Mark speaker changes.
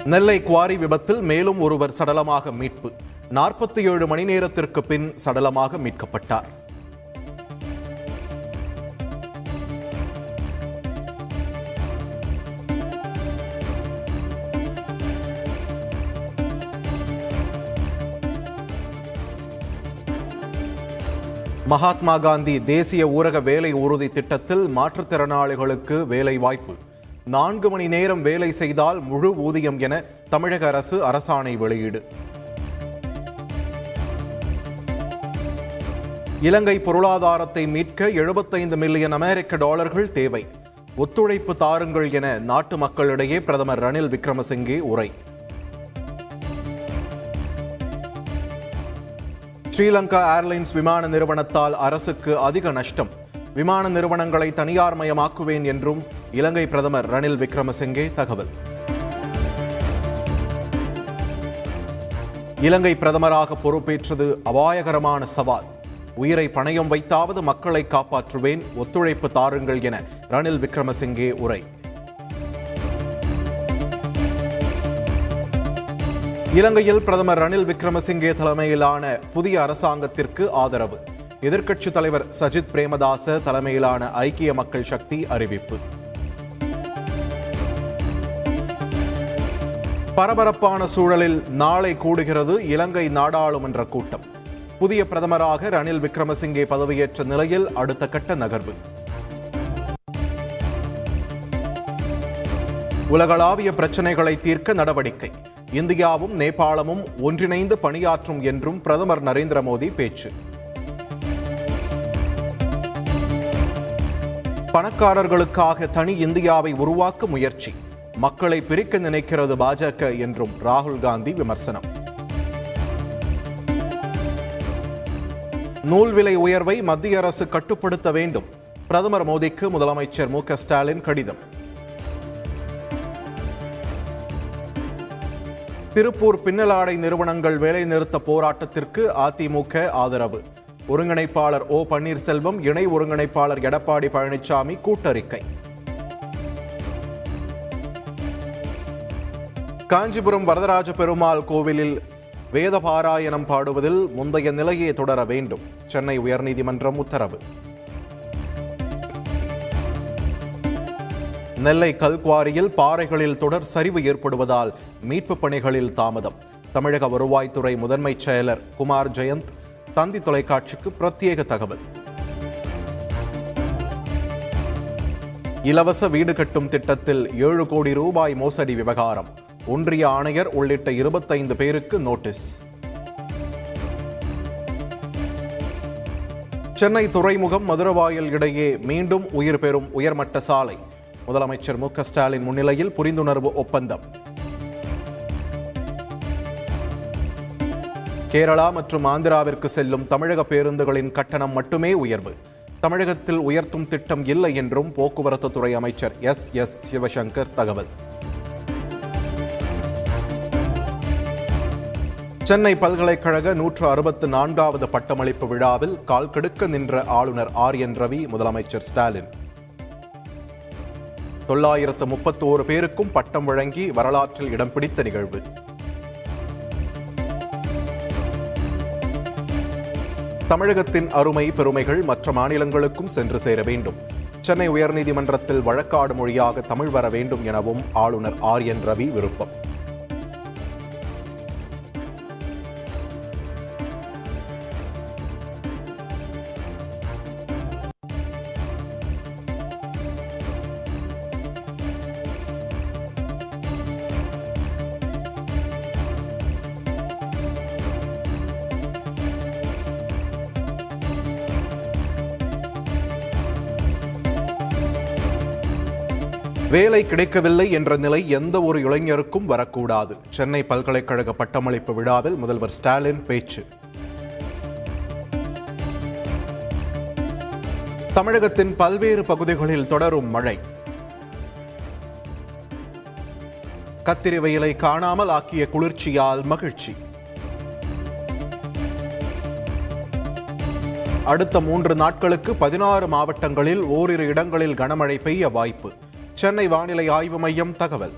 Speaker 1: நெல்லை quarry விபத்தில் மேலும் ஒருவர் சடலமாக மீட்பு. 47 மணி நேரத்திற்கு பின் சடலமாக மீட்கப்பட்டார். மகாத்மா காந்தி தேசிய ஊரக வேலை உறுதி திட்டத்தில் மாற்றுத்திறனாளிகளுக்கு வேலை வாய்ப்பு. 4 மணி நேரம் வேலை செய்தால் முழு ஊதியம் என தமிழக அரசு அரசாணை வெளியீடு. இலங்கை பொருளாதாரத்தை மீட்க 75 மில்லியன் அமெரிக்க டாலர்கள் தேவை. ஒத்துழைப்பு தாருங்கள் என நாட்டு மக்களிடையே பிரதமர் ரணில் விக்ரமசிங்கே உரை. ஸ்ரீலங்கா ஏர்லைன்ஸ் விமான நிறுவனத்தால் அரசுக்கு அதிக நஷ்டம். விமான நிறுவனங்களை தனியார் மயமாக்குவேன் என்றும் இலங்கை பிரதமர் ரணில் விக்ரமசிங்கே தகவல். இலங்கை பிரதமராக பொறுப்பேற்றது அபாயகரமான சவால். உயிரை பணயம் வைத்தாவது மக்களை காப்பாற்றுவேன், ஒத்துழைப்பு தாருங்கள் என ரணில் விக்ரமசிங்கே உரை. இலங்கையில் பிரதமர் ரணில் விக்ரமசிங்கே தலைமையிலான புதிய அரசாங்கத்திற்கு ஆதரவு. எதிர்க்கட்சித் தலைவர் சஜித் பிரேமதாச தலைமையிலான ஐக்கிய மக்கள் சக்தி அறிவிப்பு. பரபரப்பான சூழலில் நாளை கூடுகிறது இலங்கை நாடாளுமன்ற கூட்டம். புதிய பிரதமராக ரணில் விக்ரமசிங்கே பதவியேற்ற நிலையில் அடுத்த கட்ட நகர்வு. உலகளாவிய பிரச்சினைகளை தீர்க்க நடவடிக்கை. இந்தியாவும் நேபாளமும் ஒன்றிணைந்து பணியாற்றும் என்றும் பிரதமர் நரேந்திர மோடி பேச்சு. பணக்காரர்களுக்காக தனி இந்தியாவை உருவாக்க முயற்சி. மக்களை பிரிக்க நினைக்கிறது பாஜக என்றும் ராகுல் காந்தி விமர்சனம். நூல் விலை உயர்வை மத்திய அரசு கட்டுப்படுத்த வேண்டும். பிரதமர் மோடிக்கு முதலமைச்சர் மு க ஸ்டாலின் கடிதம். திருப்பூர் பின்னலாடை நிறுவனங்கள் வேலைநிறுத்த போராட்டத்திற்கு அதிமுக ஆதரவு. ஒருங்கிணைப்பாளர் ஓ பன்னீர்செல்வம், இணை ஒருங்கிணைப்பாளர் எடப்பாடி பழனிசாமி கூட்டறிக்கை. காஞ்சிபுரம் வரதராஜ பெருமாள் கோவிலில் வேதபாராயணம் பாடுவதில் முந்தைய நிலையே தொடர வேண்டும். சென்னை உயர்நீதிமன்றம் உத்தரவு. நெல்லை கல்குவாரியில் பாறைகளில் தொடர் சரிவு ஏற்படுவதால் மீட்பு பணிகளில் தாமதம். தமிழக வருவாய்த்துறை முதன்மை செயலர் குமார் ஜெயந்த் தந்தி தொலைக்காட்சிக்கு பிரத்யேக தகவல். இலவச வீடு கட்டும் திட்டத்தில் 7 கோடி ரூபாய் மோசடி விவகாரம். ஒன்றிய ஆணையர் உள்ளிட்ட 25 பேருக்கு நோட்டீஸ். சென்னை துறைமுகம் மதுரவாயல் இடையே மீண்டும் உயிர் பெறும் உயர்மட்ட சாலை. முதலமைச்சர் மு க ஸ்டாலின் முன்னிலையில் புரிந்துணர்வு ஒப்பந்தம். கேரளா மற்றும் ஆந்திராவிற்கு செல்லும் தமிழக பேருந்துகளின் கட்டணம் மட்டுமே உயர்வு. தமிழகத்தில் உயர்த்தும் திட்டம் இல்லை என்றும் போக்குவரத்து துறை அமைச்சர் எஸ் சிவசங்கர் தகவல். சென்னை பல்கலைக்கழக 164வது பட்டமளிப்பு விழாவில் கால் கெடுக்க நின்ற ஆளுநர் ஆர்.என். ரவி, முதலமைச்சர் ஸ்டாலின். 931 பேருக்கும் பட்டம் வழங்கி வரலாற்றில் இடம் பிடித்த நிகழ்வு. தமிழகத்தின் அருமை பெருமைகள் மற்ற மாநிலங்களுக்கும் சென்று சேர வேண்டும். சென்னை உயர்நீதிமன்றத்தில் வழக்காடு மொழியாக தமிழ் வர வேண்டும் எனவும் ஆளுநர் ஆர்.என். ரவி விருப்பம். வேலை கிடைக்கவில்லை என்ற நிலை எந்த ஒரு இளைஞருக்கும் வரக்கூடாது. சென்னை பல்கலைக்கழக பட்டமளிப்பு விழாவில் முதல்வர் ஸ்டாலின் பேச்சு. தமிழகத்தின் பல்வேறு பகுதிகளில் தொடரும் மழை. கத்திரி வெயிலை காணாமல் ஆக்கிய குளிர்ச்சியால் மகிழ்ச்சி. அடுத்த 3 நாட்களுக்கு 16 மாவட்டங்களில் ஓரிரு இடங்களில் கனமழை பெய்ய வாய்ப்பு. சென்னை வானிலை ஆய்வு மையம் தகவல்.